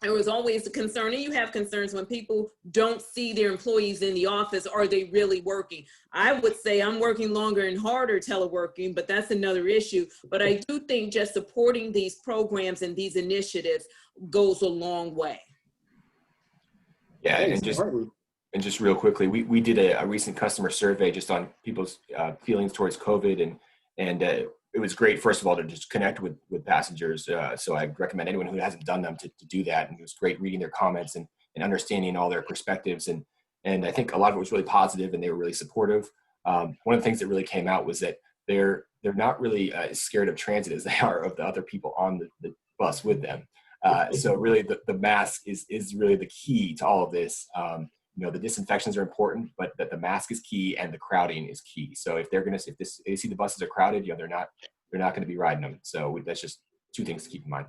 there was always a concern, and you have concerns when people don't see their employees in the office. Are they really working? I would say I'm working longer and harder teleworking, but that's another issue. But I do think just supporting these programs and these initiatives goes a long way. Yeah, and just real quickly, we did a recent customer survey just on people's feelings towards COVID, and it was great, first of all, to just connect with passengers. So I recommend anyone who hasn't done them to do that. And it was great reading their comments and understanding all their perspectives. And I think a lot of it was really positive, and they were really supportive. One of the things that really came out was that they're not really as scared of transit as they are of the other people on the bus with them. So really the mask is really the key to all of this. You know, the disinfections are important, but that the mask is key and the crowding is key. So if they see the buses are crowded, you know, they're not going to be riding them. So that's just two things to keep in mind.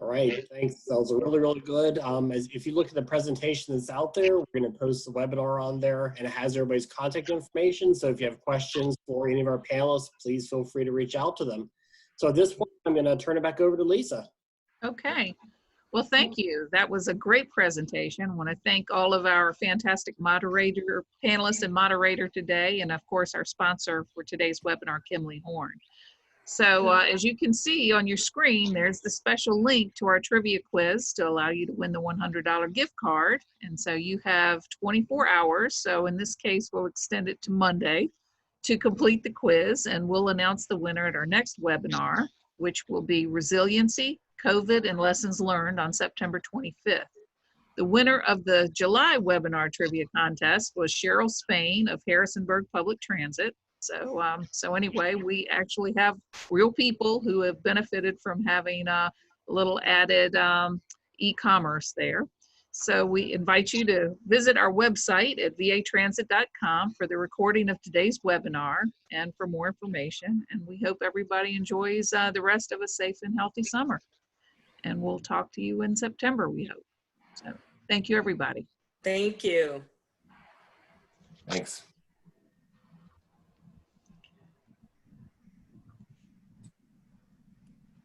All right, thanks. That was really, really good. If you look at the presentation that's out there, we're going to post the webinar on there, and it has everybody's contact information. So if you have questions for any of our panelists, please feel free to reach out to them. So at this point, I'm going to turn it back over to Lisa. Okay. Well, thank you. That was a great presentation. I want to thank all of our fantastic panelists and moderator today, and of course our sponsor for today's webinar, Kimley-Horn. So as you can see on your screen, there's the special link to our trivia quiz to allow you to win the $100 gift card. And so you have 24 hours. So in this case, we'll extend it to Monday to complete the quiz, and we'll announce the winner at our next webinar, which will be Resiliency, COVID and Lessons Learned on September 25th. The winner of the July webinar trivia contest was Cheryl Spain of Harrisonburg Public Transit. So anyway, we actually have real people who have benefited from having a little added e-commerce there. So we invite you to visit our website at vatransit.com for the recording of today's webinar and for more information. And we hope everybody enjoys the rest of a safe and healthy summer. And we'll talk to you in September, we hope. So thank you, everybody. Thank you. Thanks.